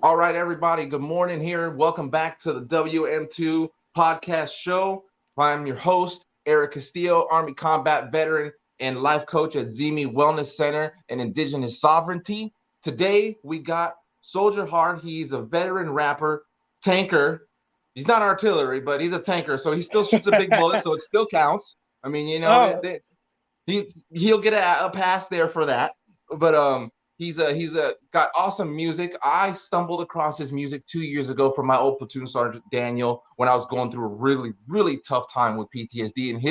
All right, everybody. Good morning here. Welcome back to the WM2 podcast show. I'm your host, Eric Castillo, Army combat veteran and life coach at Zimi Wellness Center and Indigenous Sovereignty. Today, we got Soldier Hard. He's a veteran rapper, tanker. He's not artillery, but he's a tanker, so he still shoots a big bullet, so it still counts. I mean, Oh, he'll get a pass there for that. But he's got awesome music. I stumbled across his music 2 years ago from my old platoon sergeant Daniel when I was going through a really tough time with PTSD, and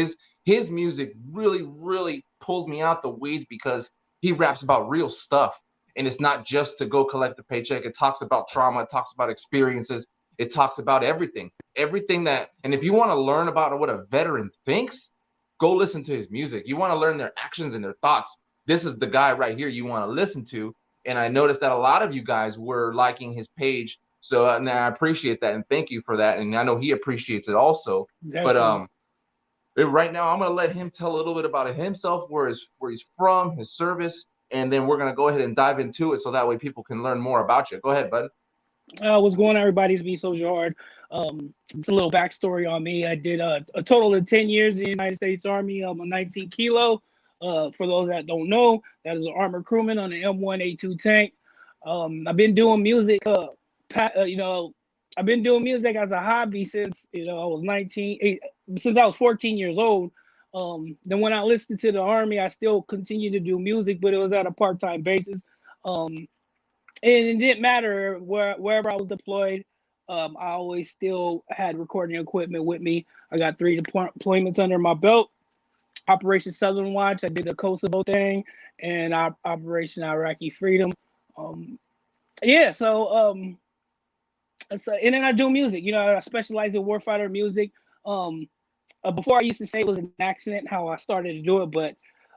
his music really pulled me out the weeds because he raps about real stuff, and it's not just to go collect a paycheck. It talks about trauma. It talks about experiences. It talks about everything that. And if you want to learn about what a veteran thinks, go listen to his music. You want to learn their actions and their thoughts. This is the guy right here you want to listen to. And I noticed that a lot of you guys were liking his page. So and I appreciate that and thank you for that. And I know he appreciates it also. But definitely. right now I'm gonna let him tell a little bit about himself, where he's from, his service, and then we're gonna go ahead and dive into it so that way people can learn more about you. Go ahead, bud. What's going on, everybody? It's me, Soldier Hard. Just a little backstory on me. I did a total of 10 years in the United States Army. I'm a 19 kilo. For those that don't know, that is an armored crewman on the M1A2 tank. I've been doing music, I've been doing music as a hobby since, I was 19, since I was 14 years old. Then when I enlisted to the Army, I still continued to do music, but it was at a part-time basis. Um, and it didn't matter wherever I was deployed. I always still had recording equipment with me. I got three deployments under my belt. Operation Southern Watch, I did the Kosovo thing, and Operation Iraqi Freedom. Um, yeah, and then I do music. I specialize in warfighter music. Um, Before I used to say it was an accident how I started to do it, but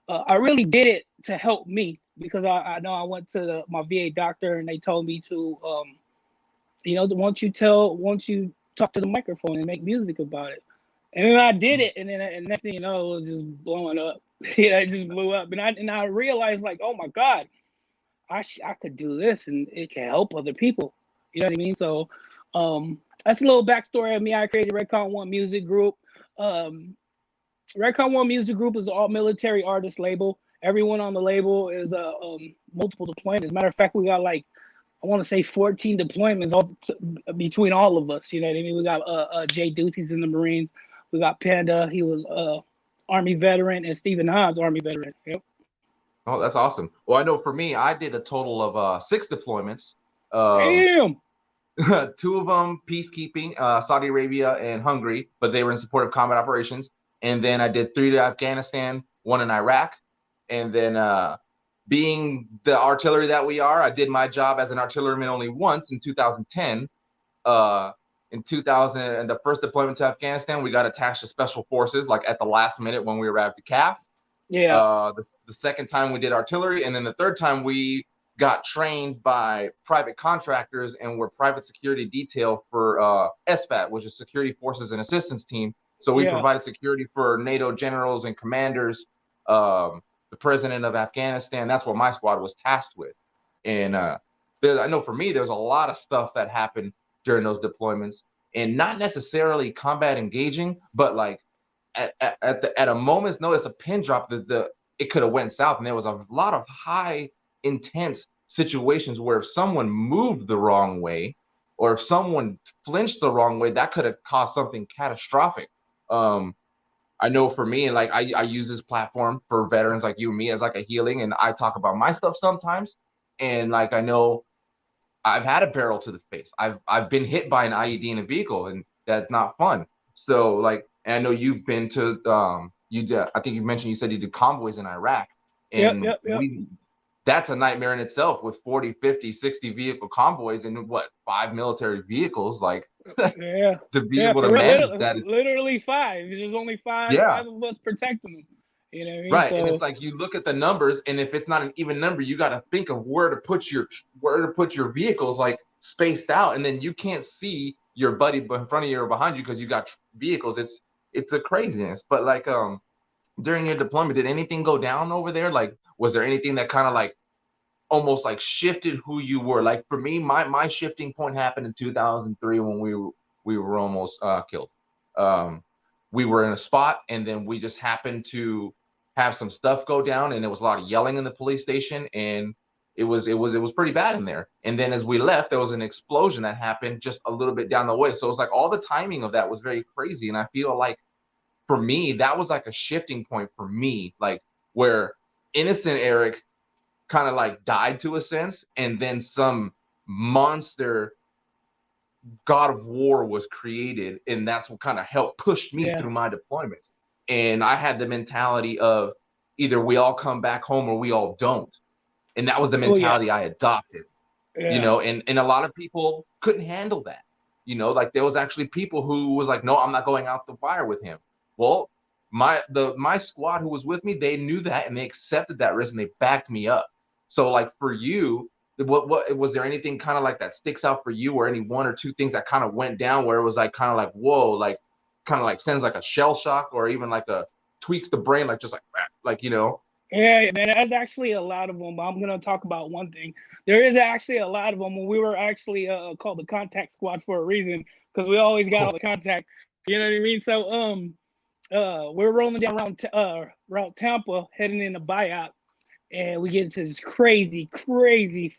I really did it to help me because I know I went to my VA doctor and they told me to, once you talk to the microphone and make music about it. And then I did it, and then and next thing you know, it was just blowing up. It just blew up, and I realized like, oh my God, I could do this, and it can help other people. You know what I mean? So, that's a little backstory of me. I created REDCON-1 Music Group. Um, REDCON-1 Music Group is an all military artist label. Everyone on the label is multiple deployments. As a matter of fact, we got like I want to say 14 deployments between all of us. You know what I mean? We got Jay Duty's in the Marines. We got Panda. He was Army veteran, and Stephen Hobbs, Army veteran. Yep. Oh, that's awesome. Well, I know for me, I did a total of 6 deployments. Um, Damn. Two of them peacekeeping, Saudi Arabia and Hungary, but they were in support of combat operations. And then I did 3 to Afghanistan, 1 in Iraq. And then being the artillery that we are, I did my job as an artilleryman only once in 2010. In 2000, and the first deployment to Afghanistan, we got attached to special forces like at the last minute when we arrived to CAF. Yeah. The second time we did artillery, and then the third time we got trained by private contractors and were private security detail for SFAT, which is Security Forces and Assistance Team. So we Yeah. provided security for NATO generals and commanders, the president of Afghanistan. That's what my squad was tasked with. And I know for me, there's a lot of stuff that happened during those deployments, and not necessarily combat engaging, but like at a moment's notice, a pin drop, it could have went south, and there was a lot of high intense situations where if someone moved the wrong way, or if someone flinched the wrong way, that could have caused something catastrophic. Um, I know for me, and like I use this platform for veterans like you and me as like a healing, and I talk about my stuff sometimes. And like I know I've had a barrel to the face. I've been hit by an IED in a vehicle, and that's not fun. So like, and I know you've been to you did, I think you mentioned you said you did convoys in Iraq, Yep. and Yep. Yep. we that's a nightmare in itself with 40, 50, 60 vehicle convoys and what 5 military vehicles. Like Yeah. to be Yeah. able to For real, manage that is literally five. There's only five yeah. five of us protecting them. You know what I mean? Right, and it's So like you look at the numbers, and if it's not an even number, you got to think of where to put your vehicles like spaced out, and then you can't see your buddy in front of you or behind you because you got vehicles. It's a craziness. But like during your deployment, did anything go down over there? Like, was there anything that kind of like almost like shifted who you were. Like for me, my shifting point happened in 2003 when we were almost killed. We were in a spot, and then we just happened to have some stuff go down, and there was a lot of yelling in the police station, and it was pretty bad in there. And then as we left, there was an explosion that happened just a little bit down the way. So it's like all the timing of that was very crazy. And I feel like for me, that was like a shifting point for me, like where innocent Eric kind of like died to a sense, and then some monster God of War was created, and that's what kind of helped push me through my deployments. And I had the mentality of either we all come back home or we all don't. And that was the mentality I adopted, you know, and a lot of people couldn't handle that. You know, like there was actually people who was like, no, I'm not going out the fire with him. Well, my squad who was with me, they knew that and they accepted that risk and they backed me up. So like for you, what was there anything kind of like that sticks out for you, or any one or two things that kind of went down where it was like kind of like, whoa, like kind of like sends like a shell shock, or even like a tweaks the brain, like just like, you know? Yeah, man, there's actually a lot of them. But I'm gonna talk about one thing. There is actually a lot of them. When we were actually called the contact squad for a reason, because we always got all the contact. You know what I mean? So we're rolling down around Tampa, heading into Bayat, and we get into this crazy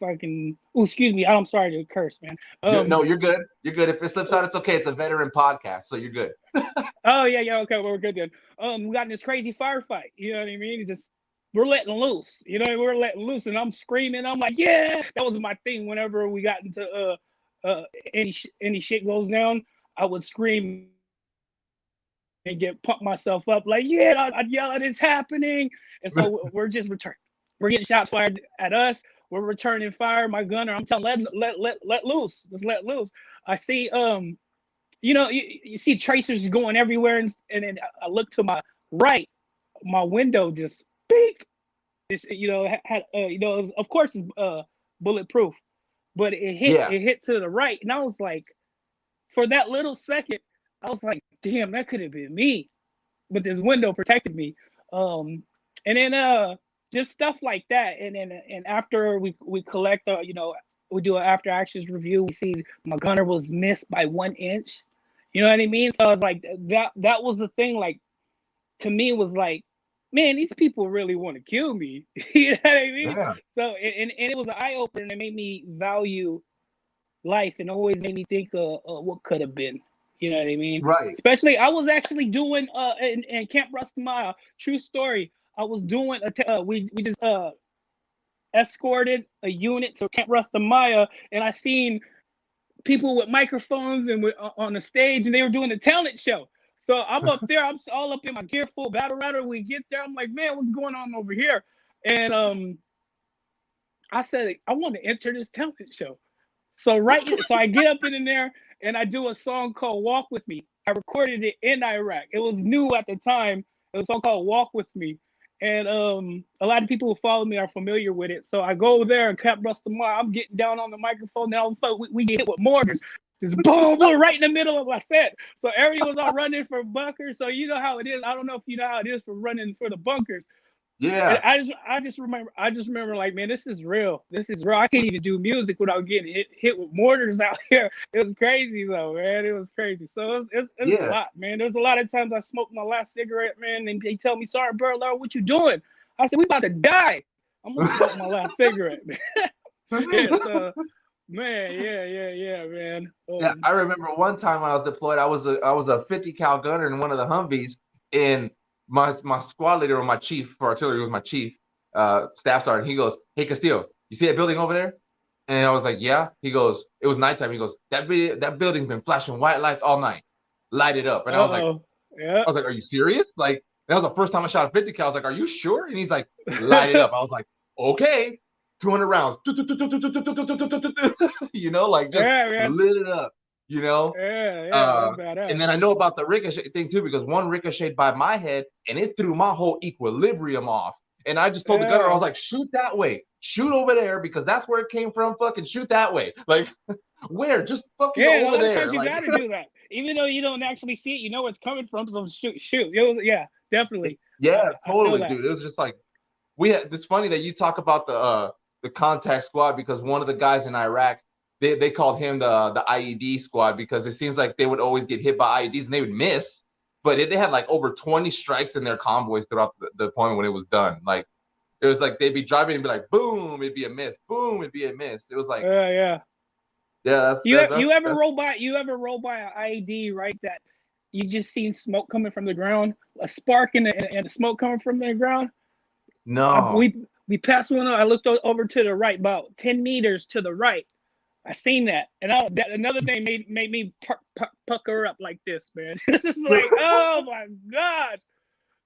fucking. Oh, excuse me. I'm sorry to curse, man. No, you're good. You're good. If it slips out, it's okay. It's a veteran podcast, so you're good. Oh yeah. Okay, well, we're good then. We got in this crazy firefight. You know what I mean? It's just we're letting loose. You know, we're letting loose, and I'm screaming. I'm like, yeah, that was my thing. Whenever we got into any shit goes down, I would scream and get pump myself up, like, yeah, I'd yell at it's happening. And so we're just returning. We're getting shots fired at us. We're returning fire. My gunner, I'm telling, let loose. Just let loose. I see, you know, you see tracers going everywhere, and then I look to my right, my window just peek. It's, you know, had you know, of course it's bulletproof, but it hit to the right, and I was like, for that little second, I was like, damn, that could have been me, but this window protected me. And then just stuff like that, and then after we collect, you know, we do an after actions review. We see my gunner was missed by 1 inch. You know what I mean? So I was like, that was the thing. Like, to me, it was like, man, these people really want to kill me. You know what I mean? Yeah. So and it was an eye opener, and it made me value life, and always made me think of what could have been. You know what I mean? Right. Especially, I was actually doing in Camp Rustamaya. True story. I was doing we just escorted a unit to Camp Rustamaya, and I seen people with microphones and on the stage, and they were doing a talent show. So I'm up there. I'm all up in my gear, full battle rider. We get there. I'm like, man, what's going on over here? And I said, I want to enter this talent show. So I get up in there and I do a song called "Walk with Me." I recorded it in Iraq. It was new at the time. It was a song called "Walk with Me," and a lot of people who follow me are familiar with it. So I go there and Camp Rustamar. I'm getting down on the microphone. Now we get hit with mortars. Just boom, boom, right in the middle of my set. So everyone was all running for bunkers. So you know how it is. I don't know if you know how it is for running for the bunkers. Yeah. And I just remember like, man, this is real. This is real. I can't even do music without getting hit with mortars out here. It was crazy though, man. It was crazy. So it's a lot, man. There's a lot of times I smoked my last cigarette, man, and they tell me, sorry, bro, Laura, what you doing? I said, we about to die. I'm gonna smoke my last cigarette. Yeah, man, yeah, man. Yeah, I remember one time I was deployed. I was a 50 cal gunner in one of the Humvees, and my squad leader, or my chief for artillery, was my chief, staff sergeant. He goes, "Hey Castillo, you see that building over there?" And I was like, "Yeah." He goes, "It was nighttime." He goes, "That building's been flashing white lights all night, light it up." And I was like, "Are you serious?" Like, that was the first time I shot a 50 cal. I was like, "Are you sure?" And he's like, "Light it up." I was like, "Okay." 200 rounds, you know, like just lit it up, you know. And then I know about the ricochet thing too, because one ricocheted by my head and it threw my whole equilibrium off. And I just told the gunner, I was like, shoot that way, shoot over there, because that's where it came from. Fucking shoot that way. Like, where? Just fucking go over there. You gotta do that, even though you don't actually see it. You know where it's coming from. So shoot. Yeah, definitely. Yeah, totally, dude. It was just like, it's funny that you talk about the the contact squad because one of the guys in Iraq, they called him the IED squad because it seems like they would always get hit by IEDs and they would miss. But they had like over 20 strikes in their convoys throughout the point when it was done. Like it was like they'd be driving and be like, boom, it'd be a miss, boom, it'd be a miss. It was like, yeah. Yeah, You ever roll by an IED, right? That you just seen smoke coming from the ground, a spark and the smoke coming from the ground. no. We passed one. I looked over to the right, about 10 meters to the right. I seen that, and another thing made me pucker up like this, man. This is like, oh my god,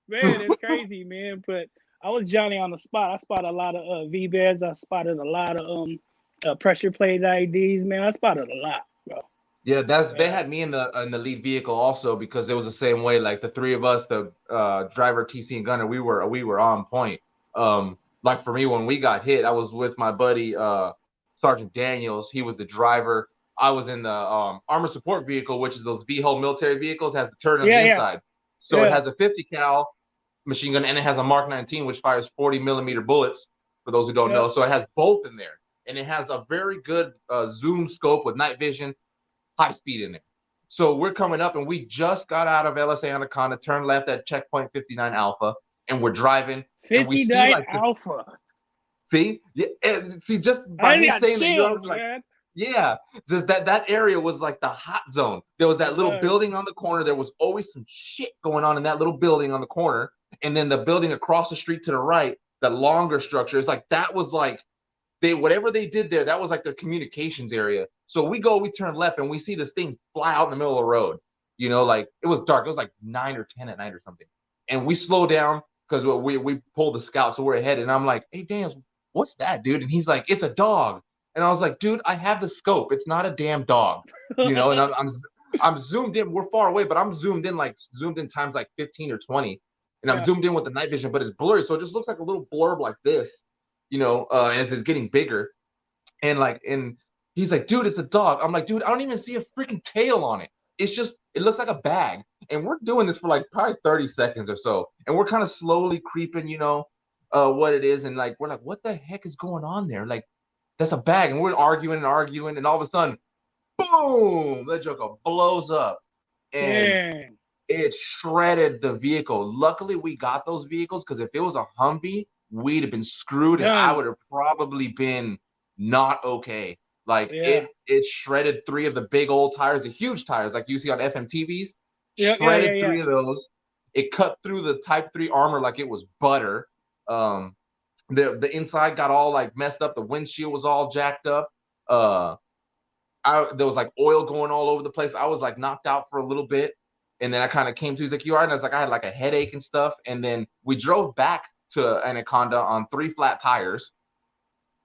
man, it's crazy, man. But I was Johnny on the spot. I spotted a lot of V-beds. I spotted a lot of pressure plate IEDs, man. I spotted a lot, bro. Yeah, they had me in the lead vehicle also because it was the same way. Like the three of us, the driver, TC, and gunner, we were on point. Like for me, when we got hit, I was with my buddy Sergeant Daniels. He was the driver. I was in the armor support vehicle, which is those V-hull military vehicles, has the turret on the inside. So it has a 50 cal machine gun and it has a Mark 19, which fires 40 millimeter bullets. For those who don't know, so it has both in there, and it has a very good zoom scope with night vision. High speed in there. So we're coming up and we just got out of LSA Anaconda, turned left at checkpoint 59 Alpha, and we're driving. 59 and we see like Alpha. See? Yeah, see, just by me saying that, I was like, man. Yeah, just that area was like the hot zone. There was that little building on the corner. There was always some shit going on in that little building on the corner. And then the building across the street to the right, the longer structure, it's like that was like whatever they did there, that was like their communications area. So we turn left and we see this thing fly out in the middle of the road. You know, like it was dark. It was like 9 or 10 at night or something. And we slow down because we pulled the scout, so we're ahead. And I'm like, hey, Daniels, what's that, dude? And he's like, it's a dog. And I was like, dude, I have the scope. It's not a damn dog. You know, and I'm zoomed in. We're far away, but I'm zoomed in times like 15 or 20. And I'm zoomed in with the night vision, but it's blurry. So it just looks like a little blurb like this, you know, as it's getting bigger. And he's like, dude, it's a dog. I'm like, dude, I don't even see a freaking tail on it. It looks like a bag. And we're doing this for like probably 30 seconds or so. And we're kind of slowly creeping, you know, what it is. And like, we're like, what the heck is going on there? Like, that's a bag. And we're arguing. And all of a sudden, boom, that joker blows up. And it shredded the vehicle. Luckily, we got those vehicles because if it was a Humvee, we'd have been screwed. And I would have probably been not okay. Like it shredded 3 of the big old tires, the huge tires like you see on FMTVs. Shredded 3 of those. It cut through the Type 3 armor like it was butter. The inside got all like messed up. The windshield was all jacked up. There was like oil going all over the place. I was like knocked out for a little bit. And then I kind of came to, he's like, you all right? And I was like, I had like a headache and stuff. And then we drove back to Anaconda on 3 flat tires.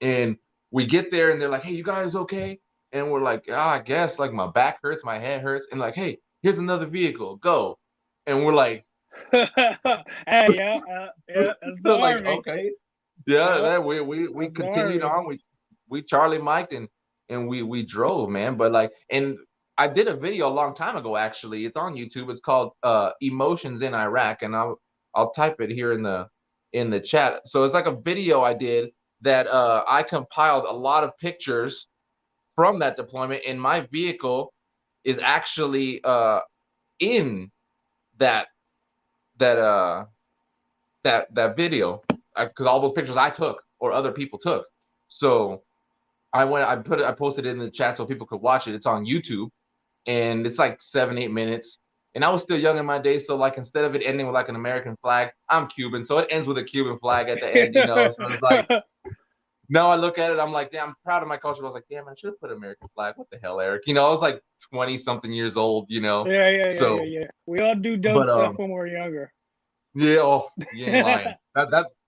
And we get there and they're like, hey, you guys okay? And we're like, I guess like my back hurts, my head hurts. And like, hey, here's another vehicle, go. And we're like, yeah, that's the like, Army. okay. Yeah, we continued on. We Charlie Mike'd and we drove, man. But like, and I did a video a long time ago, actually. It's on YouTube. It's called Emotions in Iraq. And I'll type it here in the chat. So it's like a video I did that I compiled a lot of pictures from that deployment, and my vehicle is actually in that video because all those pictures I took or other people took. So I posted it in the chat so people could watch it. It's on YouTube, and it's like 7-8 minutes. And I was still young in my days, so like instead of it ending with like an American flag, I'm Cuban, so it ends with a Cuban flag at the end, you know. So it's like now I look at it, I'm like, damn, I'm proud of my culture. I was like, damn, I should have put American flag. What the hell, Eric? You know, I was like 20-something years old, you know. Yeah. We all do dumb stuff when we're younger. Yeah, you ain't lying.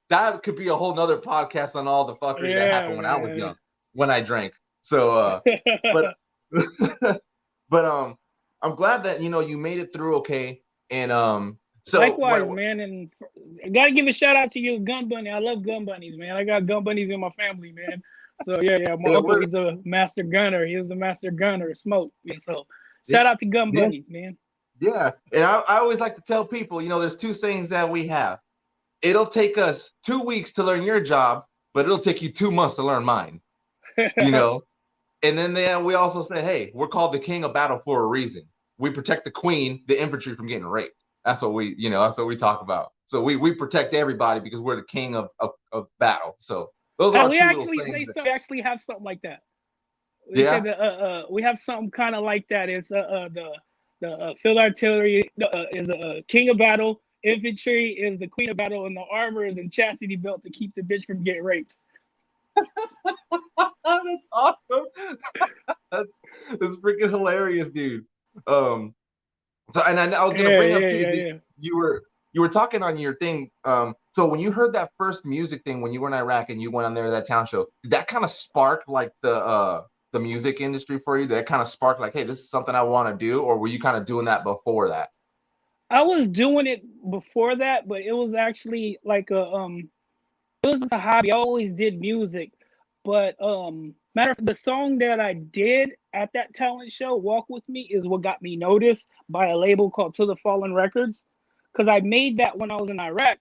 That could be a whole nother podcast on all the fuckery that happened when I was young, when I drank. So, but I'm glad that you made it through okay. And so likewise, man. And I gotta give a shout out to you, Gun Bunny. I love gun bunnies, man. I got gun bunnies in my family, man. So yeah. My uncle, he's a master gunner. He was the master gunner, smoke. And so shout out to gun bunnies, man. Yeah, and I always like to tell people, there's 2 sayings that we have. It'll take us 2 weeks to learn your job, but it'll take you 2 months to learn mine, you know? And then we also say, hey, we're called the king of battle for a reason. We protect the queen, the infantry from getting raped. That's what that's what we talk about. So we protect everybody because we're the king of battle. So those are we two little sayings. we actually have something like that. We Yeah. say that we have something kind of like that. It's the field artillery is a king of battle, infantry is the queen of battle, and the armor is in chastity belt to keep the bitch from getting raped. That's awesome. that's freaking hilarious, dude. And I was gonna bring up too. You were talking on your thing. So when you heard that first music thing when you were in Iraq and you went on there to that town show, did that kind of spark like the music industry for you? Did that kind of spark like, hey, this is something I want to do, or were you kind of doing that before that? I was doing it before that, but it was actually like it was a hobby. I always did music, but the song that I did at that talent show, "Walk With Me," is what got me noticed by a label called To the Fallen Records, because I made that when I was in Iraq,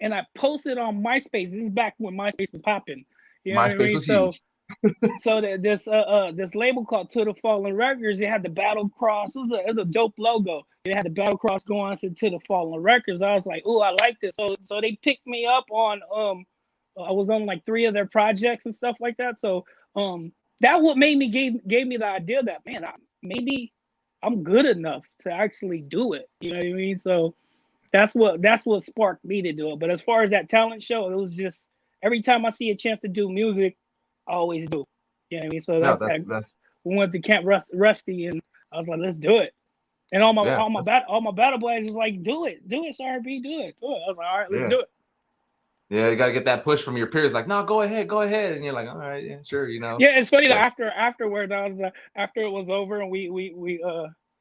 and I posted on MySpace. This is back when MySpace was popping. You know MySpace was huge. So this label called To the Fallen Records, it had the battle cross. It was a dope logo. It had the battle cross going on to The Fallen Records. I was like, oh, I like this. So they picked me up on I was on like 3 of their projects and stuff like that. So that what made me gave me the idea that, man, maybe I'm good enough to actually do it. You know what I mean? So that's what sparked me to do it. But as far as that talent show, it was just every time I see a chance to do music, I always do. You know what I mean? So that's we went to Camp Rusty, and I was like, let's do it. And all my battle boys was like, do it, SRB, do it. I was like, all right, let's do it. Yeah, you gotta get that push from your peers, like, no, go ahead, and you're like, all right, yeah, sure, Yeah, it's funny that afterwards, I was after it was over and we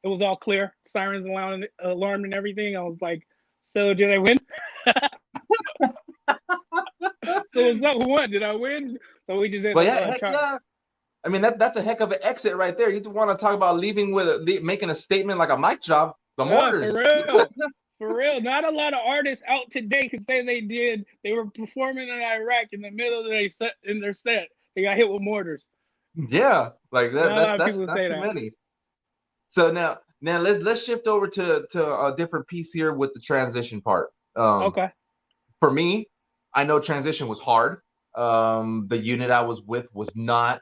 it was all clear, sirens alarmed and everything. I was like, so did I win? So what's up? Who won? Did I win? So we just ended up yeah. I mean, that's a heck of an exit right there. You want to talk about leaving with making a statement like a mic drop. The mortars. For real. For real. Not a lot of artists out today can say they were performing in Iraq in the middle of their set. They got hit with mortars. Yeah, like that. That's too many. So now let's shift over to a different piece here with the transition part. Okay. For me, I know transition was hard. The unit I was with was not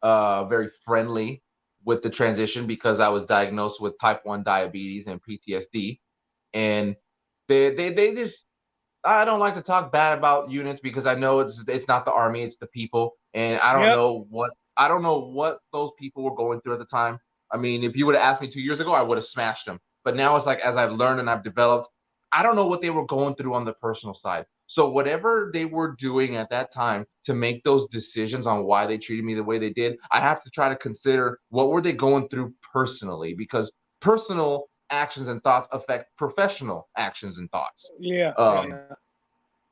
very friendly with the transition because I was diagnosed with type 1 diabetes and PTSD. And they just, I don't like to talk bad about units because I know it's not the army, it's the people. And I don't know what those people were going through at the time. I mean, if you would have asked me 2 years ago, I would have smashed them. But now it's like, as I've learned and I've developed, I don't know what they were going through on the personal side. So whatever they were doing at that time to make those decisions on why they treated me the way they did, I have to try to consider what were they going through personally, because personal actions and thoughts affect professional actions and thoughts.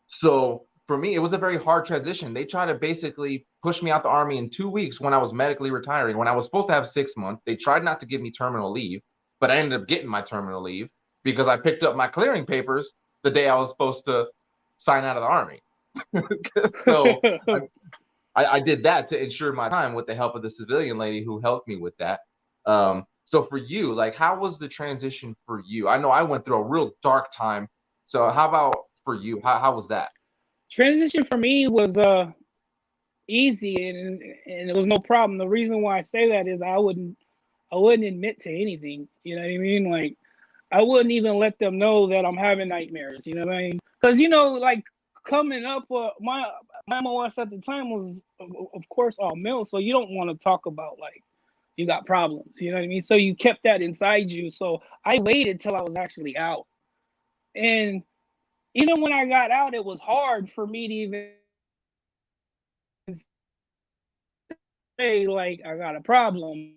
So for me, it was a very hard transition. They tried to basically push me out the army in 2 weeks when I was medically retiring. When I was supposed to have 6 months, they tried not to give me terminal leave, but I ended up getting my terminal leave because I picked up my clearing papers the day I was supposed to sign out of the army. So I did that to ensure my time with the help of the civilian lady who helped me with that. So for you, like, how was the transition for you? I know I went through a real dark time. So how about for you? How was that? Transition for me was easy and it was no problem. The reason why I say that is I wouldn't admit to anything. You know what I mean? Like, I wouldn't even let them know that I'm having nightmares. You know what I mean? Because like coming up, my MOS at the time was, of course, all male. So you don't want to talk about like you got problems. You know what I mean? So you kept that inside you. So I waited till I was actually out, and even when I got out, it was hard for me to even say like I got a problem.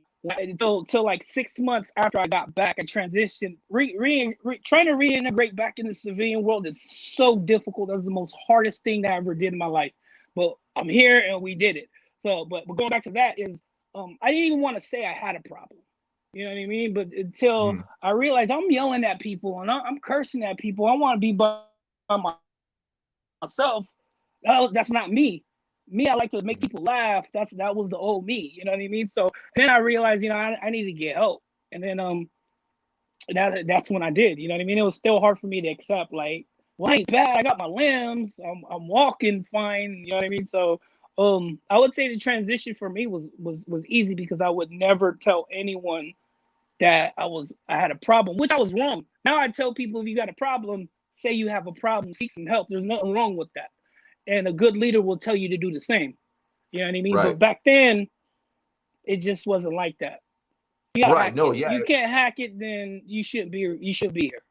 Till like 6 months after I got back, I transitioned. Trying to reintegrate back in the civilian world is so difficult. That's the most hardest thing that I ever did in my life. But I'm here and we did it. So, but going back to that is, I didn't even want to say I had a problem. You know what I mean? But until I realized I'm yelling at people and I'm cursing at people, I want to be by myself. No, that's not me. me, I like to make people laugh. That was the old me, you know what I mean? So then I realized, you know, I need to get help. And then that's when I did, you know what I mean? It was still hard for me to accept, like, well, I ain't bad. I got my limbs. I'm walking fine, you know what I mean? So I would say the transition for me was easy because I would never tell anyone that I had a problem, which I was wrong. Now I tell people, if you got a problem, say you have a problem, seek some help. There's nothing wrong with that. And a good leader will tell you to do the same. You know what I mean? Right. But back then, it just wasn't like that. You gotta Right. hack No. it. Yeah. You can't hack it, then you shouldn't be. You should be here.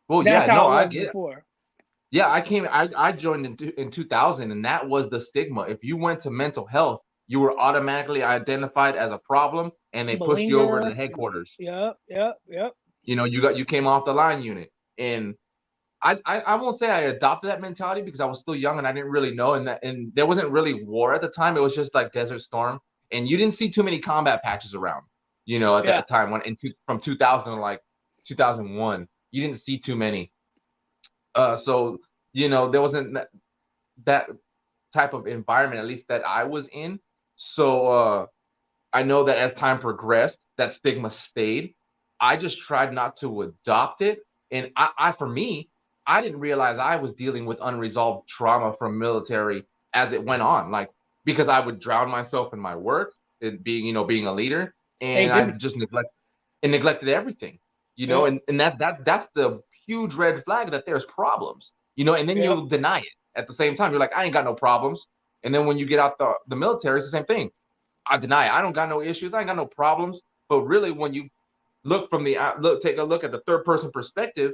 Well, That's yeah. how No, it I was get it. before. Yeah, I joined in 2000, and that was the stigma. If you went to mental health, you were automatically identified as a problem, and they pushed you over to the Malinger. headquarters. Yep. You know, you came off the line unit, and I won't say I adopted that mentality because I was still young and I didn't really know, and there wasn't really war at the time. It was just like Desert Storm, and you didn't see too many combat patches around. You know, at that time from 2000 to like 2001, you didn't see too many. So you know, there wasn't that type of environment, at least that I was in. So I know that as time progressed, that stigma stayed. I just tried not to adopt it. And for me, I didn't realize I was dealing with unresolved trauma from military as it went on. Like, because I would drown myself in my work and being a leader. And I just neglected everything, and that's the huge red flag that there's problems, and then you'll deny it at the same time. You're like, I ain't got no problems. And then when you get out the military, it's the same thing. I deny it. I don't got no issues. I ain't got no problems. But really, when you take a look at the third person perspective,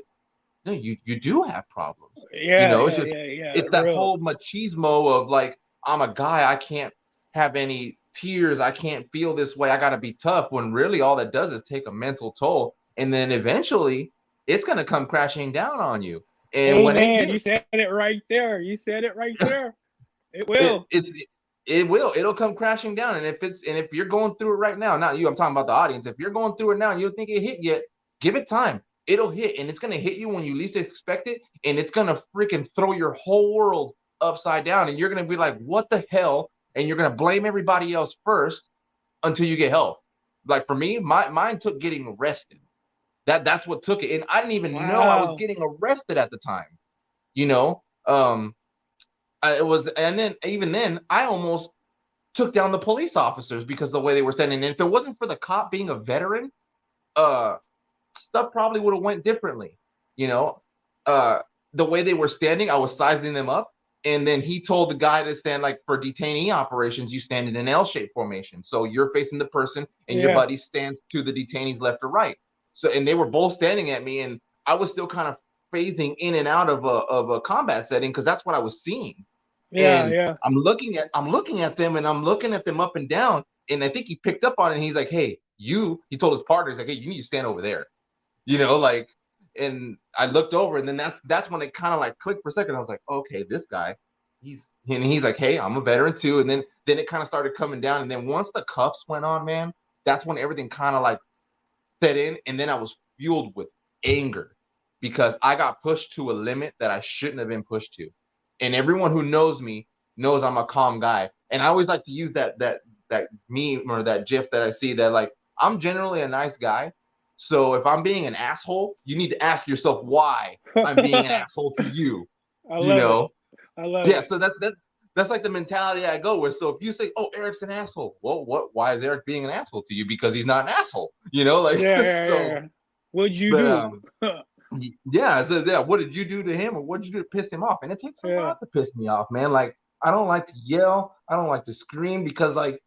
no, you do have problems. It's that whole machismo of like, I'm a guy, I can't have any tears, I can't feel this way, I gotta be tough, when really all that does is take a mental toll, and then eventually it's gonna come crashing down on you. And when it gets, you said it right there. It will. It'll come crashing down. And if you're going through it right now, not you, I'm talking about the audience. If you're going through it now and you don't think it hit yet, give it time. It'll hit, and it's gonna hit you when you least expect it, and it's gonna freaking throw your whole world upside down, and you're gonna be like, what the hell? And you're gonna blame everybody else first until you get help. Like for me, mine took getting arrested. That's what took it. And I didn't even know I was getting arrested at the time. And then even then, I almost took down the police officers because the way they were standing. And if it wasn't for the cop being a veteran, stuff probably would have went differently. The way they were standing, I was sizing them up. And then he told the guy to stand, like, for detainee operations, you stand in an L-shaped formation. So you're facing the person and your buddy stands to the detainees left or right. So, and they were both standing at me, and I was still kind of phasing in and out of a combat setting because that's what I was seeing. I'm looking at them, and I'm looking at them up and down, and I think he picked up on it, and he's like, hey, he told his partner, he's like, hey, you need to stand over there. And I looked over, and then that's when it kind of like clicked for a second. I was like, okay, this guy, he's like, hey, I'm a veteran too. And then it kind of started coming down. And then once the cuffs went on, man, that's when everything kind of like set in. And then I was fueled with anger because I got pushed to a limit that I shouldn't have been pushed to. And everyone who knows me knows I'm a calm guy. And I always like to use that meme or that GIF that I see that, like, I'm generally a nice guy. So if I'm being an asshole, you need to ask yourself why I'm being an asshole to you. I love it. So that's like the mentality I go with. So if you say, "Oh, Eric's an asshole," well, why is Eric being an asshole to you? Because he's not an asshole. What'd you do? What did you do to him, or what did you do to piss him off? And it takes a lot to piss me off, man. Like, I don't like to yell, I don't like to scream, because like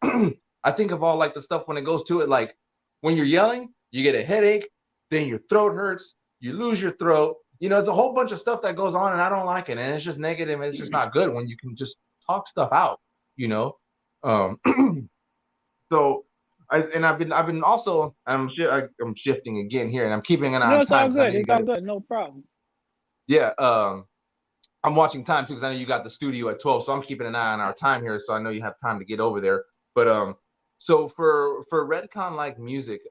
I think of all like the stuff when it goes to it, like when you're yelling, you get a headache, then your throat hurts, you lose your throat. It's a whole bunch of stuff that goes on, and I don't like it. And it's just negative. It's just not good when you can just talk stuff out, So I've been also, I'm shifting again here, and I'm keeping an eye on time. It's all good. It's all good. No problem. Yeah. I'm watching time too, because I know you got the studio at 12, so I'm keeping an eye on our time here, so I know you have time to get over there. But so for REDCON like music,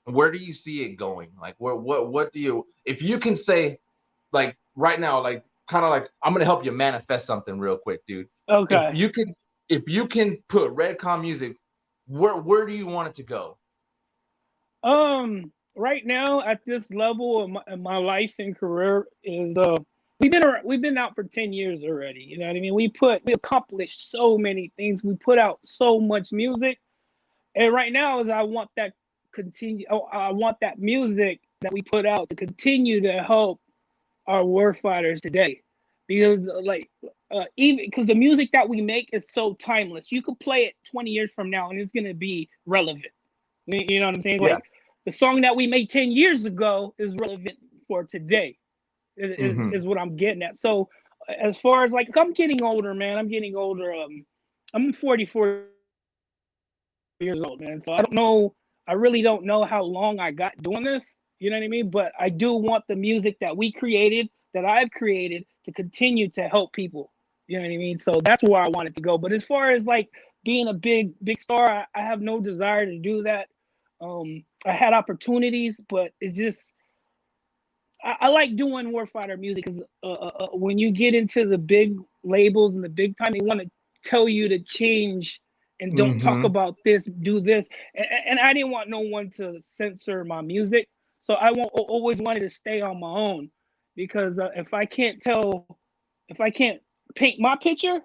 where do you see it going? Like, what do you, if you can say, like right now, like kind of like, I'm gonna help you manifest something real quick, dude. If Okay. you can put Redcon Music, where do you want it to go? Right now at this level of my life and career is we've been out for 10 years already. You know what I mean? We accomplished so many things. We put out so much music, and right now is I want that continue. Oh, I want that music that we put out to continue to help our warfighters today, because even because the music that we make is so timeless. You could play it 20 years from now and it's gonna be relevant. You know what I'm saying? Yeah. Like the song that we made 10 years ago is relevant for today. Hmm. Is what I'm getting at. So as far as like I'm getting older, man. I'm getting older. I'm 44 years old, man. So I don't know. I really don't know how long I got doing this. You know what I mean? But I do want the music that we created, that I've created, to continue to help people. You know what I mean? So that's where I want it to go. But as far as like being a big star, I have no desire to do that. I had opportunities, but it's just I like doing warfighter music because when you get into the big labels and the big time, they want to tell you to change and don't talk Hmm. about this, do this. And I didn't want no one to censor my music. So always wanted to stay on my own because if I can't paint my picture,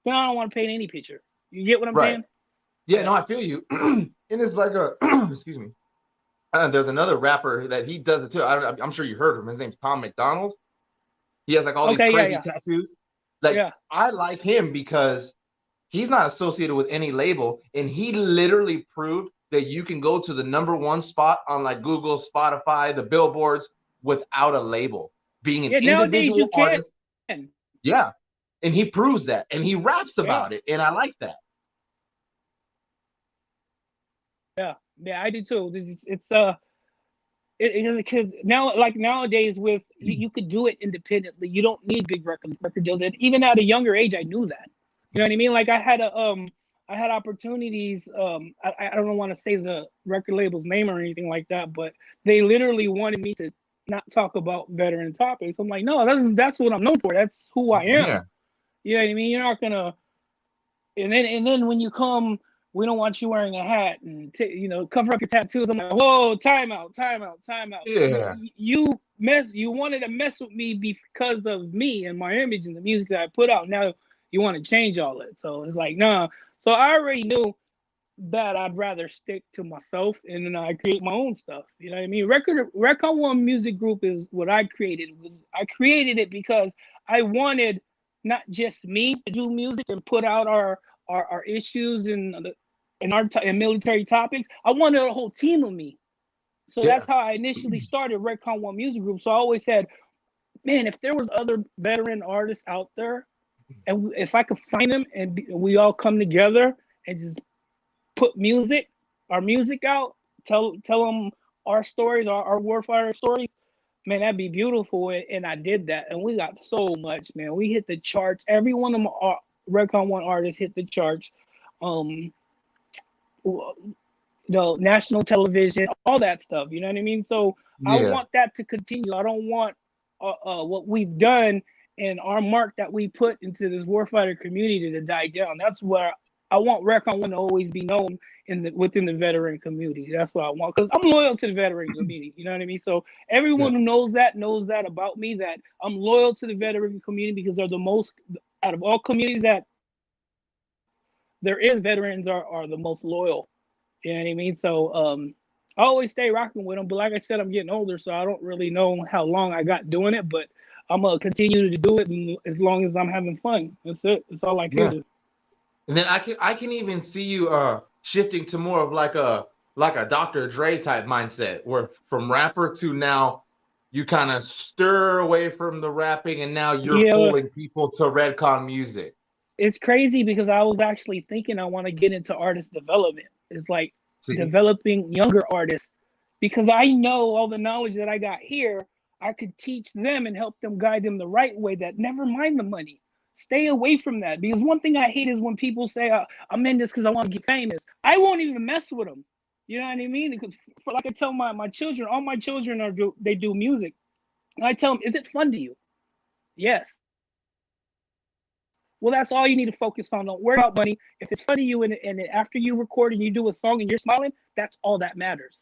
then I don't want to paint any picture. You get what I'm Right. saying? Yeah, Yeah. no, I feel you. And it's like a excuse me. There's another rapper that he does it too. I'm sure you heard of him. His name's Tom McDonald. He has like all these Okay. Yeah. crazy Yeah. tattoos. Like Yeah. I like him because he's not associated with any label, and he literally proved that you can go to the #1 spot on like Google, Spotify, the billboards without a label, being an Yeah. Nowadays you individual can. artist. Yeah, and he proves that, and he raps Yeah. about it, and I like that. Yeah. Yeah. I do too. It's because now like nowadays with you could do it independently. You don't need big record deals. And even at a younger age, I knew that. You know what I mean? Like I had opportunities. I don't want to say the record label's name or anything like that, but they literally wanted me to not talk about veteran topics. I'm like, no, that's what I'm known for. That's who I am. Yeah, You know what I mean? You're not gonna and then when you come, we don't want you wearing a hat and cover up your tattoos. I'm like, whoa, time out, time out, time out. yeah, You wanted to mess with me because of me and my image and the music that I put out. Now you want to change all it. So it's like, nah. So I already knew that I'd rather stick to myself and then I create my own stuff. You know what I mean? REDCON-1 Music Group is what I created. I created it because I wanted not just me to do music and put out our issues and military topics. I wanted a whole team of me. So yeah, that's how I initially started REDCON-1 Music Group. So I always said, man, if there was other veteran artists out there, and if I could find them and we all come together and just put our music out, tell them our stories, our warfighter stories, man, that'd be beautiful. And I did that, and we got so much, man. We hit the charts. Every one of our REDCON-1 artists hit the charts. Um, national television, all that stuff. You know what I mean? So I yeah, want that to continue. I don't want what we've done and our mark that we put into this warfighter community to die down. That's where I want REDCON-1 to always be known within the veteran community. That's what I want because I'm loyal to the veteran community. You know what I mean? So yeah, everyone who knows that about me, that I'm loyal to the veteran community because they're the most out of all communities that there is. Veterans are the most loyal. You know what I mean? So I always stay rocking with them. But like I said, I'm getting older, so I don't really know how long I got doing it. But I'm gonna continue to do it as long as I'm having fun. That's it. That's all I care yeah. to. And then I can even see you shifting to more of like a Dr. Dre type mindset, where from rapper to now you kind of stir away from the rapping, and now you're Yeah, pulling people to Redcon music. it's crazy because I was actually thinking I want to get into artist development. It's like See? developing younger artists because I know all the knowledge that I got here. I could teach them and help them guide them the right way. That never mind the money. Stay away from that because one thing I hate is when people say I'm in this because I want to get famous. I won't even mess with them. You know what I mean? Because like I tell my children, all my children they do music, and I tell them, is it fun to you? Yes. Well, that's all you need to focus on. Don't worry about money. If it's funny to you and after you record and you do a song and you're smiling, that's all that matters.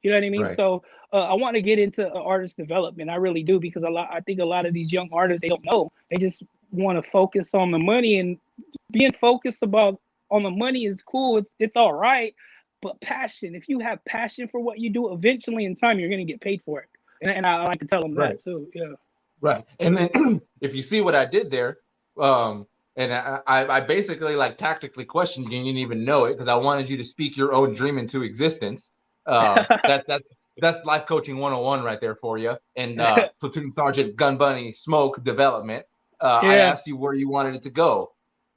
You know what I mean? Right. So I want to get into artist development. I really do, because I think a lot of these young artists, they don't know. They just want to focus on the money, and being focused on the money is cool. It's all right, but passion. If you have passion for what you do, eventually in time you're gonna get paid for it. And I like to tell them Right. that too. Yeah. Right. And then if you see what I did there, and I basically like tactically questioned you, and you didn't even know it because I wanted you to speak your own dream into existence. That's life coaching 101 right there for you. And platoon sergeant gun bunny smoke development. I Yeah. asked you where you wanted it to go.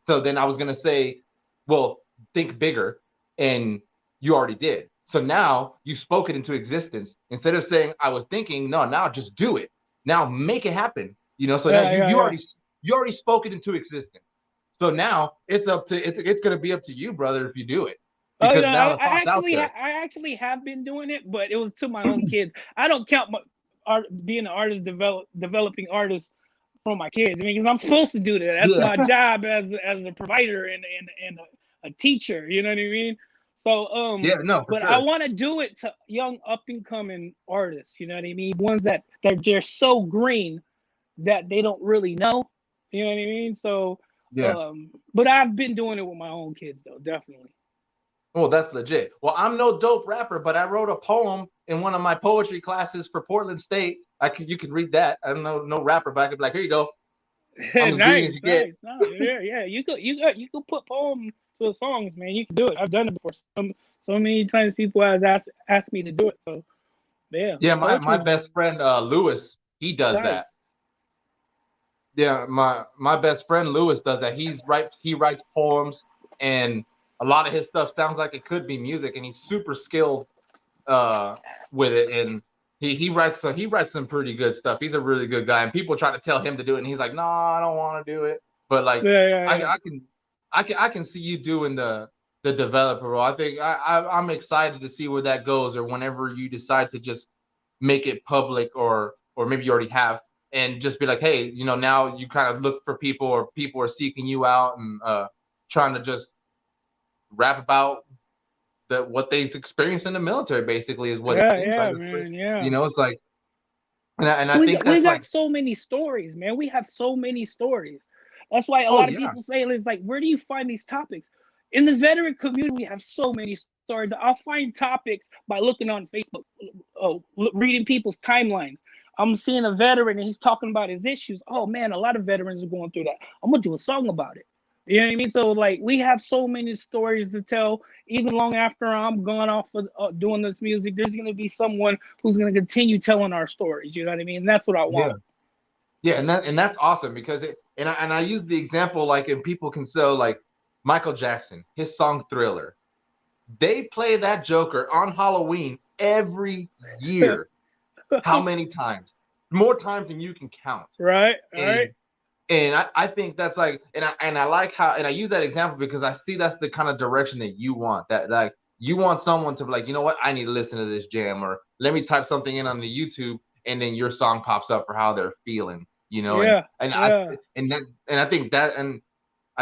So then I was gonna say, well, think bigger, and you already did. So now you spoke it into existence. Instead of saying I was thinking, no, now just do it. Now make it happen. You know, so now you already spoke it into existence. So now it's gonna be up to you, brother, if you do it. Oh, Because no, now the thought's out there. I actually have been doing it, but it was to my own kids. I don't count being an artist, developing artist for my kids. I mean, 'cause I'm supposed to do that. That's my job as a provider and a teacher. You know what I mean? So Yeah, no, for but sure. I want to do it to young up and coming artists. You know what I mean? Ones that they're so green that they don't really know. You know what I mean? So Yeah. but I've been doing it with my own kids though, definitely. Well, that's legit. Well, I'm no dope rapper, but I wrote a poem in one of my poetry classes for Portland State. You can read that. I'm no rapper, but I could be like, here you go. I'm as green as you get. No, yeah. You could put poems to the songs, man. You can do it. I've done it before. So many times people have asked me to do it. So yeah. Yeah, my best friend Lewis, he does that. Yeah, my best friend Lewis does that. He writes poems, and a lot of his stuff sounds like it could be music, and he's super skilled with it. And he writes some pretty good stuff. He's a really good guy, and people try to tell him to do it, and he's like, no, I don't want to do it. But like, I can see you doing the developer role. I think I'm excited to see where that goes, or whenever you decide to just make it public, or maybe you already have, and just be like, hey, you know, now you kind of look for people, or people are seeking you out and trying to just rap about what they've experienced in the military, basically, is what it seems like. Man, yeah. You know, it's like, and I think that's we got like so many stories, man. We have so many stories. That's why a lot of people say, it's like, where do you find these topics? In the veteran community, we have so many stories. I'll find topics by looking on Facebook, reading people's timelines. I'm seeing a veteran and he's talking about his issues. Oh man, a lot of veterans are going through that. I'm gonna do a song about it. You know what I mean? So like, we have so many stories to tell. Even long after I'm gone off of doing this music, there's gonna be someone who's gonna continue telling our stories. You know what I mean? And that's what I want. Yeah, and that's awesome, because I use the example, like, and people can say, like, Michael Jackson, his song Thriller. They play that Joker on Halloween every year. How many times? More times than you can count. Right. And I think that's like, and I like how, and I use that example because I see that's the kind of direction that you want. That, like, you want someone to be like, you know what, I need to listen to this jam, or let me type something in on the YouTube, and then your song pops up for how they're feeling. You know, I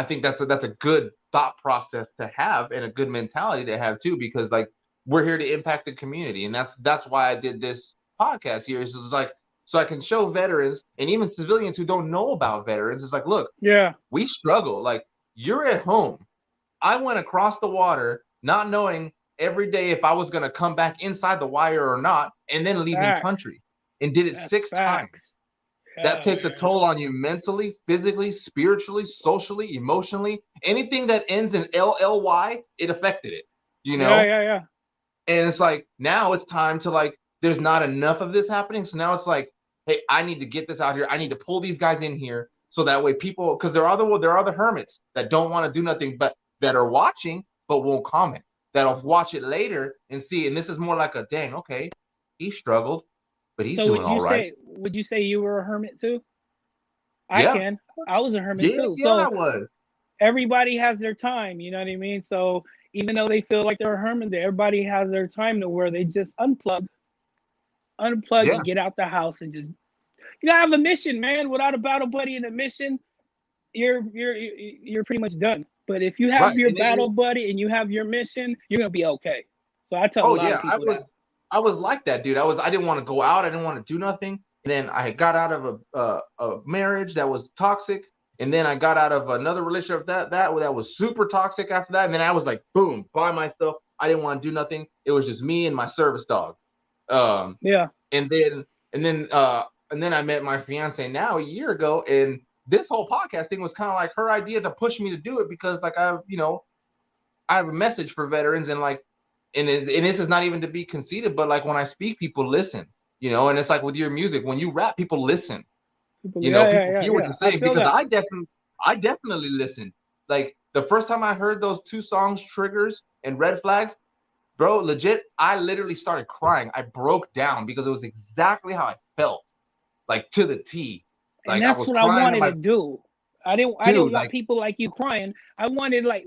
think that's a good thought process to have, and a good mentality to have too, because like, we're here to impact the community, and that's why I did this podcast here. Is like, so I can show veterans and even civilians who don't know about veterans. It's like, look, we struggle. Like, you're at home. I went across the water, not knowing every day if I was going to come back inside the wire or not, and then leaving country, and did it 6 times. That takes a toll on you mentally, physically, spiritually, socially, emotionally. Anything that ends in LLY, it affected it, you know? Yeah. And it's like, now it's time to, like, there's not enough of this happening. So now it's like, hey, I need to get this out here. I need to pull these guys in here, so that way people, because there are the hermits that don't want to do nothing, but that are watching but won't comment. That'll watch it later and see. And this is more like a, dang, okay, he struggled, but he's doing all right. Would you say you were a hermit too? Yeah. I was a hermit too. Yeah, So I was. everybody has their time, you know what I mean? So even though they feel like they're a hermit, everybody has their time to where they just unplug and get out the house, and just, you gotta have a mission, man. Without a battle buddy and a mission, you're pretty much done. But if you have Right. your And then, battle buddy and you have your mission, you're gonna be okay. So I tell a oh lot yeah, of people that. I was like that, dude. I didn't want to go out. I didn't want to do nothing. And then I got out of a marriage that was toxic. And then I got out of another relationship that was super toxic after that. And then I was like, boom, by myself. I didn't want to do nothing. It was just me and my service dog. Um, Yeah. and then and then and then I met my fiance now a year ago, and this whole podcast thing was kind of like her idea to push me to do it because like I have a message for veterans, and like and this is not even to be conceited, but like when I speak, people listen, and it's like with your music, when you rap, people listen. People hear what Yeah. you're I saying feel because that. I definitely listened. Like the first time I heard those two songs, Triggers and Red Flags, bro, legit, I literally started crying. I broke down because it was exactly how I felt, like to the T. And Like I that's was what I crying to wanted to my do. I didn't dude, want like people like you crying. I wanted like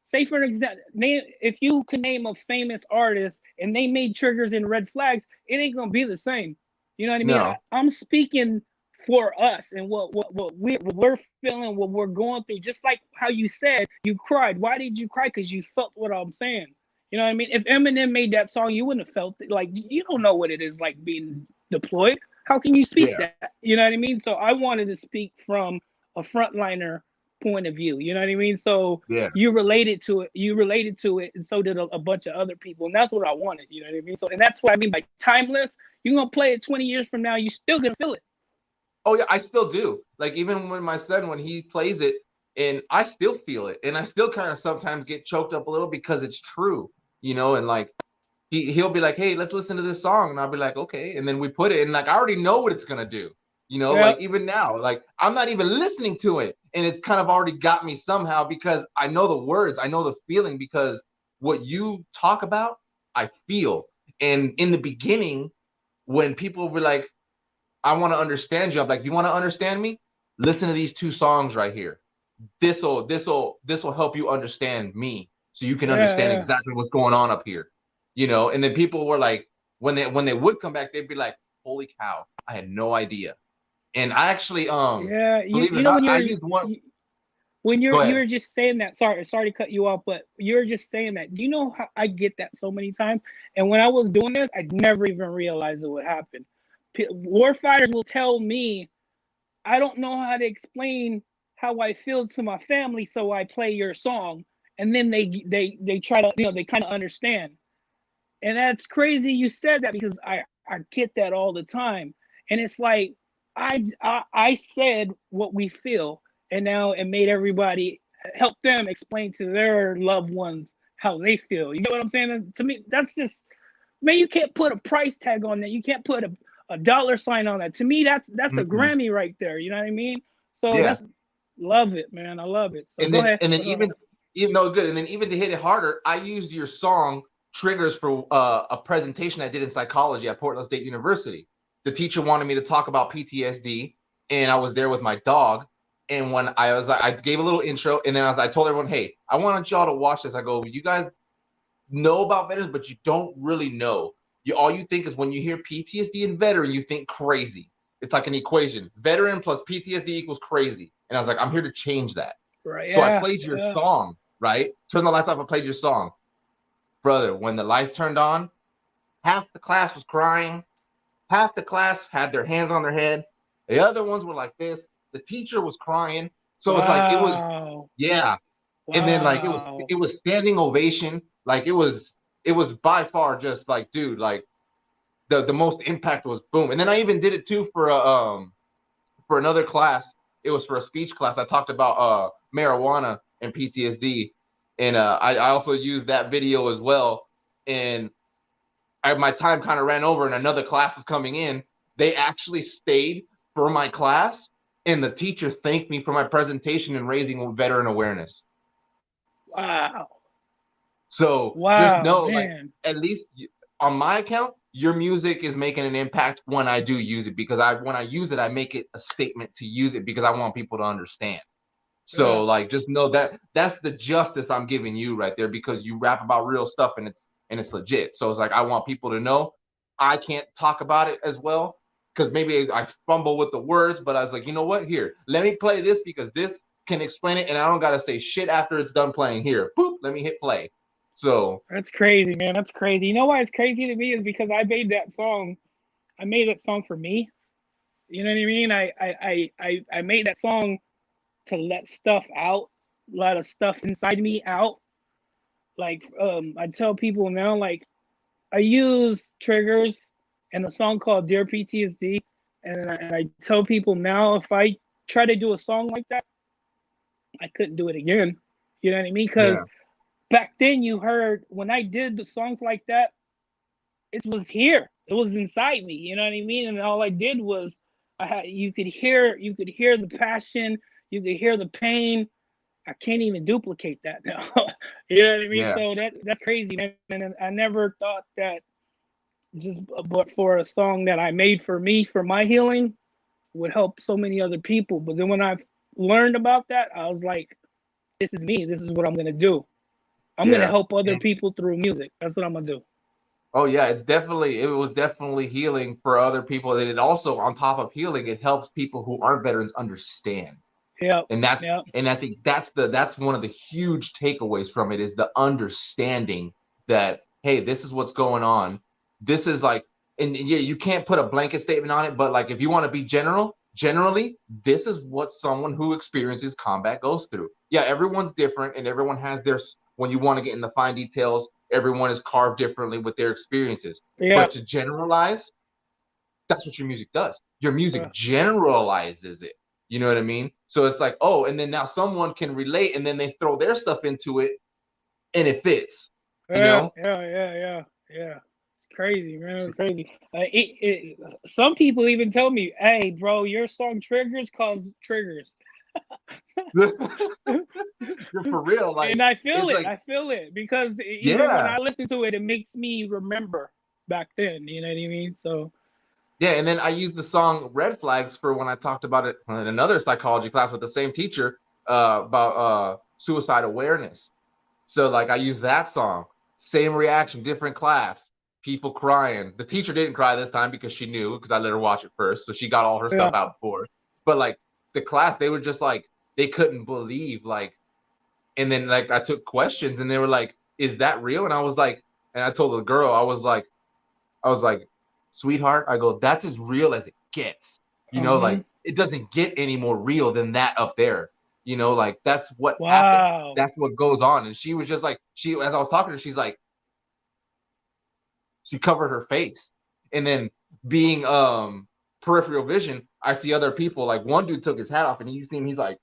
say for example, name if you could name a famous artist and they made triggers and red flags, it ain't gonna be the same. You know what I mean? no, I'm speaking for us and what we're feeling, what we're going through. Just like how you said you cried. Why did you cry? Because you felt what I'm saying. You know what I mean? If Eminem made that song, you wouldn't have felt it. Like you don't know what it is like being deployed. How can you speak yeah, that? You know what I mean? So I wanted to speak from a frontliner point of view. You know what I mean? So yeah. you related to it. You related to it, and so did a bunch of other people. And that's what I wanted. You know what I mean? So and that's what I mean by timeless. You're gonna play it 20 years from now. You're still gonna feel it. Oh yeah, I still do. Like even when my son when he plays it, and I still feel it, and I still kind of sometimes get choked up a little because it's true, and like he'll be like, "Hey, let's listen to this song," and I'll be like, "Okay," and then we put it, and like I already know what it's gonna do, Yeah. like even now, like I'm not even listening to it, and it's kind of already got me somehow because I know the words, I know the feeling, because what you talk about, I feel, and in the beginning, when people were like, "I want to understand you," I'm like, "You want to understand me? Listen to these two songs right here. This will help you understand me, so you can Yeah. understand Yeah. exactly what's going on up here, And then people were like, when they would come back, they'd be like, "Holy cow, I had no idea." And I actually, Yeah. believe it or You know not, I used one. when Go you ahead. were just saying that, sorry to cut you off, but you're just saying that. Do you know how I get that so many times? And when I was doing this, I never even realized it would happen. War fighters will tell me, I don't know how to explain how I feel to my family, so I play your song, and then they try to they kind of understand. And that's crazy you said that because I get that all the time, and it's like I said what we feel, and now it made everybody help them explain to their loved ones how they feel. You get what I'm saying? And to me, that's just man. You can't put a price tag on that. You can't put a dollar sign on that. To me, that's a Mm-mm. Grammy right there. You know what I mean? So Yeah, that's love it, man. I love it. So and go then ahead. and then Go ahead. even though good, and then even to hit it harder, I used your song Triggers for a presentation I did in psychology at Portland State University. The teacher wanted me to talk about PTSD, and I was there with my dog. And when I gave a little intro, and then I told everyone, "Hey, I want y'all to watch this." I go, "You guys know about veterans, but you don't really know. All you think is when you hear PTSD and veteran, you think crazy. It's like an equation. Veteran plus PTSD equals crazy." And I was like, "I'm here to change that." Right? So I Yeah. played your Yeah. song, right? Turn the lights off. I played your song, brother. When the lights turned on, half the class was crying. Half the class had their hands on their head. The other ones were like this. The teacher was crying. So it's like it was, Wow. yeah. And then like Wow. it was standing ovation. Like it was by far just like, dude, like the most impact was boom. And then I even did it too for another class. It was for a speech class. I talked about marijuana and PTSD, and I also used that video as well. And my time kind of ran over, and another class was coming in. They actually stayed for my class, and the teacher thanked me for my presentation and raising veteran awareness. Wow. So just Wow, know, like, man. at least on my account, your music is making an impact when I do use it, because when I use it, I make it a statement to use it because I want people to understand. Yeah. So like, just know that that's the justice I'm giving you right there, because you rap about real stuff, and it's legit. So it's like, I want people to know I can't talk about it as well because maybe I fumble with the words, but I was like, you know what? Here, let me play this because can explain it, and I don't gotta say shit after it's done playing. Here, boop, let me hit play. So That's crazy, man. That's crazy. You know why it's crazy to me is because I made that song. I made that song for me. You know what I mean? I made that song to let stuff out, a lot of stuff inside me out. Like I tell people now, like I use triggers in a song called Dear PTSD, and I tell people now if I try to do a song like that, I couldn't do it again. You know what I mean? Because yeah, back then you heard when I did the songs like that, it was here. It was inside me. You know what I mean? And all I did was you could hear the passion, you could hear the pain. I can't even duplicate that now. You know what I mean? yeah, So that's crazy, man. And I never thought that just but for a song that I made for me for my healing would help so many other people. But then when I learned about that, I was like, this is me. This is what I'm gonna do. I'm gonna yeah. help other And people through music. That's what I'm gonna do. oh yeah, it was definitely healing for other people. And it also, on top of healing, it helps people who aren't veterans understand. Yep. And that's Yep. and I think that's one of the huge takeaways from it is the understanding that, hey, this is what's going on. This is like, and yeah, you can't put a blanket statement on it, but like if you want to be generally, this is what someone who experiences combat goes through. Yeah, everyone's different and everyone has their, when you want to get in the fine details, everyone is carved differently with their experiences. But Yep. to generalize, that's what your music does. Your music generalizes it. You know what I mean? So it's like, oh, and then now someone can relate and then they throw their stuff into it and it fits, you Yeah. know? Yeah. Yeah. Yeah. Yeah. It's crazy, man. It's crazy. Some people even tell me, "Hey, bro, your song triggers cause triggers." You're for real. Like, And I feel it's it. like, I feel it because even when yeah. I listen to it, it makes me remember back then. You know what I mean? So Yeah. And then I used the song Red Flags for when I talked about it in another psychology class with the same teacher about suicide awareness. So like I used that song, same reaction, different class, people crying. The teacher didn't cry this time because she knew because I let her watch it first, so she got all her stuff yeah, out before. But like the class, they were just like they couldn't believe like, and then like I took questions and they were like, "Is that real?" And I was like, and I told the girl, I was like, "Sweetheart," I go, "That's as real as it gets." You know, uh-huh. like it doesn't get any more real than that up there. You know, like that's what happens. Wow. That's what goes on. And she was just like, as I was talking to her, she's like, she covered her face. And then being peripheral vision, I see other people, like one dude took his hat off and you see him, he's like,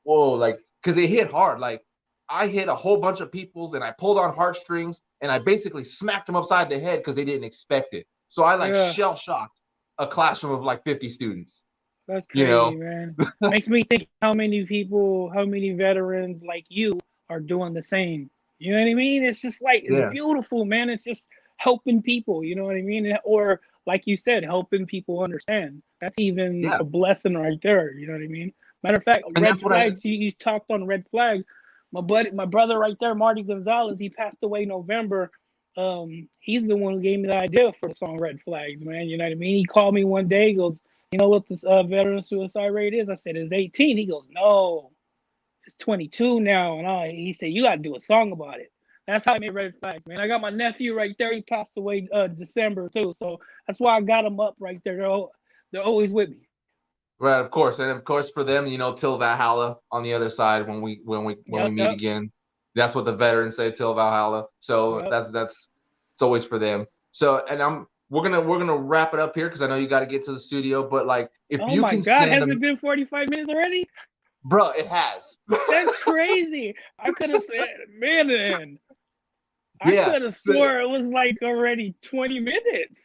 whoa, like, because it hit hard. Like I hit a whole bunch of people's and I pulled on heartstrings and I basically smacked them upside the head because they didn't expect it. So I like Yeah, shell shocked a classroom of like 50 students, that's you crazy, know? man. Makes me think how many people, how many veterans like you are doing the same. You know what I mean? It's just like it's Yeah. beautiful, man. It's just helping people. You know what I mean? Or like you said, helping people understand. That's even Yeah. a blessing right there. You know what I mean? Matter of fact, And red that's what I, flags. You talked on red flags. My brother right there, Marty Gonzalez. He passed away November. He's the one who gave me the idea for the song Red Flags, man. You know what I mean? He called me one day. He goes, "You know what this veteran suicide rate is?" I said, "It's 18." He goes, "No, it's 22 now." And he said, "You got to do a song about it." That's how I made Red Flags, man. I got my nephew right there. He passed away December too, so that's why I got him up right there. They're always with me. right, of course. And of course for them, you know, till Valhalla on the other side when we Yep, meet yep, again. That's what the veterans say, till Valhalla. So yep. that's it's always for them. So and we're gonna wrap it up here because I know you got to get to the studio. But like if Oh you my can God, send has them, it been 45 minutes already? bro, it has. That's crazy. I could have said, man. I Yeah. could have So, swore it was like already 20 minutes.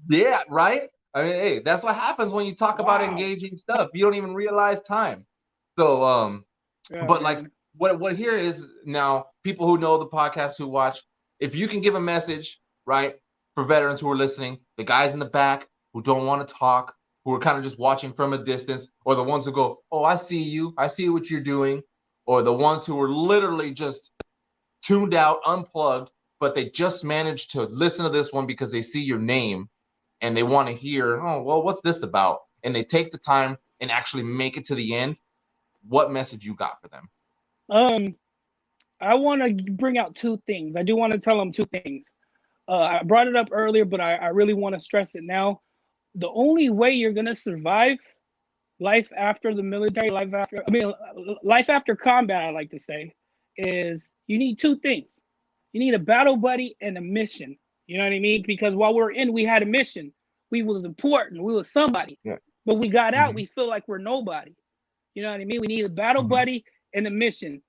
yeah, right? I mean, hey, that's what happens when you talk about Wow. engaging stuff. You don't even realize time. So Yeah, but like man. what here is now people who know the podcast who watch, if you can give a message, right, for veterans who are listening, the guys in the back who don't want to talk, who are kind of just watching from a distance, or the ones who go, oh, I see you, I see what you're doing, or the ones who are literally just tuned out, unplugged, but they just managed to listen to this one because they see your name and they want to hear, oh, well, what's this about? And they take the time and actually make it to the end. what message you got for them. I want to bring out two things. I do want to tell them two things. I brought it up earlier, but I really want to stress it now. The only way you're gonna survive life after the military, life after combat, I like to say, is you need two things. You need a battle buddy and a mission. You know what I mean? Because while we're in, we had a mission. We was important. We was somebody. Yeah. But we got out. We feel like we're nobody. You know what I mean? We need a battle buddy and a mission.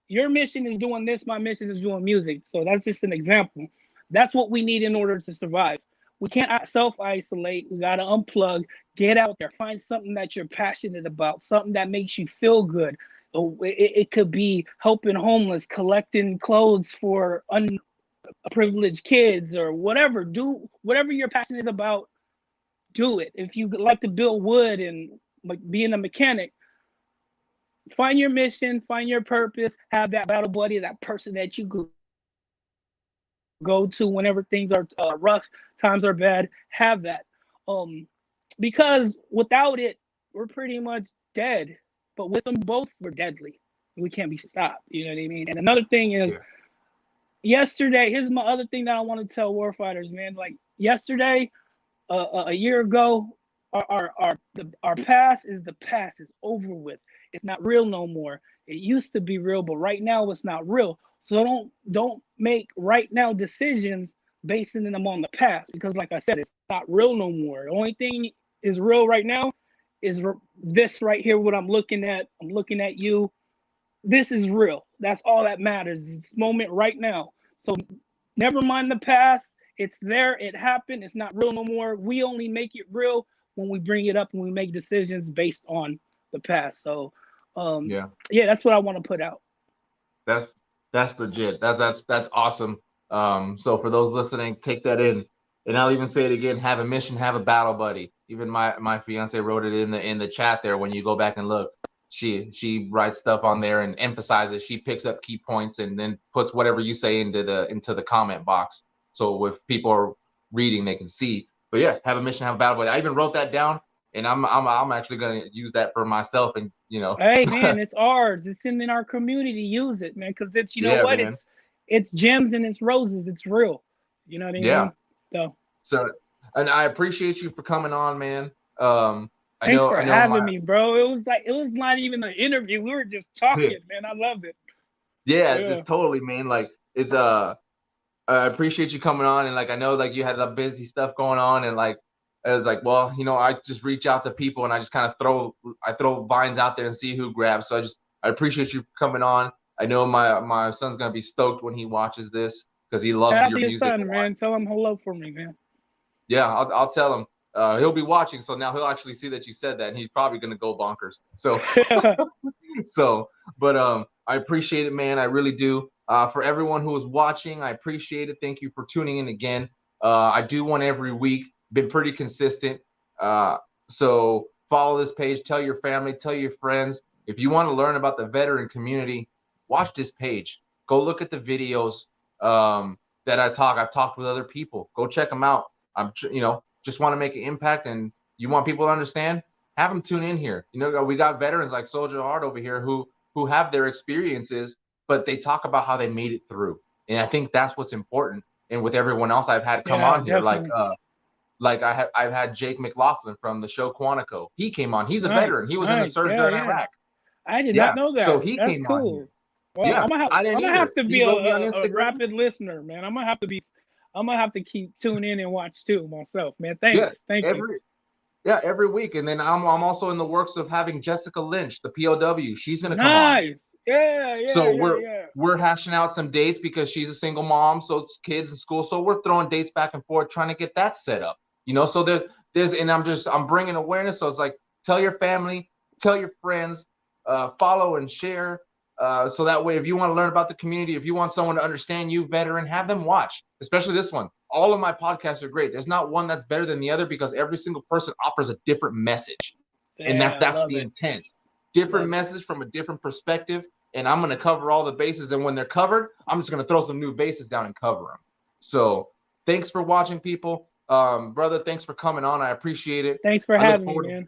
Your mission is doing this. My mission is doing music. So that's just an example. That's what we need in order to survive. We can't self-isolate. We got to unplug, get out there, find something that you're passionate about, something that makes you feel good. It could be helping homeless, collecting clothes for unprivileged kids, or whatever. Do whatever you're passionate about, do it. If you like to build wood and being a mechanic, find your mission, find your purpose, have that battle buddy, that person that you go to whenever things are rough, times are bad. Have that, because without it, we're pretty much dead. But with them both, we're deadly. We can't be stopped. You know what I mean? And another thing is, yesterday, here's my other thing that I want to tell warfighters, man. Like yesterday, a year ago, our past is the past. It's over with. It's not real no more. It used to be real, but right now it's not real. So don't make right now decisions basing them on the past, because like I said, it's not real no more. The only thing is real right now is this right here. What I'm looking at you. This is real. That's all that matters. It's moment right now. So never mind the past. It's there. It happened. It's not real no more. We only make it real when we bring it up and we make decisions based on the past. So yeah, that's what I want to put out. That's legit. That's awesome. So for those listening, take that in. And I'll even say it again: have a mission, have a battle buddy. Even my fiance wrote it in the chat there. When you go back and look, she writes stuff on there and emphasizes. She picks up key points and then puts whatever you say into the comment box. So if people are reading, they can see. But yeah, have a mission, have a battle buddy. I even wrote that down, and I'm actually gonna use that for myself. And hey man, it's ours. It's in our community. Use it, man, because it's what man. It's gems and it's roses. It's real. You know what I mean? So, and I appreciate you for coming on, man. Thanks for having me, bro. It was not even an interview. We were just talking, man. I loved it. Yeah, totally, man. Like it's I appreciate you coming on, and like I know like you had the busy stuff going on, and like I was like, well, I just reach out to people and I just kind of throw vines out there and see who grabs. So I appreciate you coming on. I know my son's gonna be stoked when he watches this because he loves your music. Son, man. Tell him hello for me, man. Yeah, I'll tell him. He'll be watching, so now he'll actually see that you said that, and he's probably gonna go bonkers. So, but I appreciate it, man. I really do. For everyone who is watching, I appreciate it. Thank you for tuning in again. I do one every week. Been pretty consistent. So follow this page. Tell your family. Tell your friends. If you want to learn about the veteran community, watch this page. Go look at the videos that I've talked with other people. Go check them out. I'm just want to make an impact, and you want people to understand, have them tune in here. We got veterans like Soldier Heart over here who have their experiences, but they talk about how they made it through. And I think that's what's important. And with everyone else I've had come on here, like I've had Jake McLaughlin from the show Quantico. He came on. He's a veteran. He was in the surge during Iraq. I did not know that. So he came on here. Well, I'm gonna have to be a rapid listener, man. I'm gonna have to keep tuning in and watch too myself, man. Thanks. Thank you. Yeah, every week. And then I'm also in the works of having Jessica Lynch, the POW. She's gonna come on. Yeah. So we're hashing out some dates because she's a single mom, so it's kids in school. So we're throwing dates back and forth, trying to get that set up. So there's and I'm bringing awareness. So it's like, tell your family, tell your friends, follow and share. So that way, if you want to learn about the community, if you want someone to understand you, veteran, have them watch, especially this one. All of my podcasts are great. There's not one that's better than the other because every single person offers a different message. And that's the intent. Different message from a different perspective. And I'm going to cover all the bases. And when they're covered, I'm just going to throw some new bases down and cover them. So thanks for watching, people. Brother, thanks for coming on. I appreciate it. Thanks for having me, man.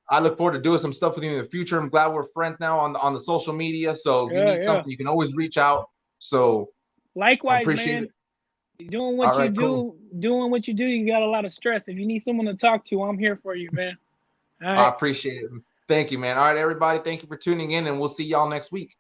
I look forward to doing some stuff with you in the future. I'm glad we're friends now on the social media. So if you need something, you can always reach out. So I Likewise, appreciate man. it. Doing All what you right, do, cool. doing what you do, you got a lot of stress. If you need someone to talk to, I'm here for you, man. All I right. appreciate it. Thank you, man. All right, everybody. Thank you for tuning in, and we'll see y'all next week.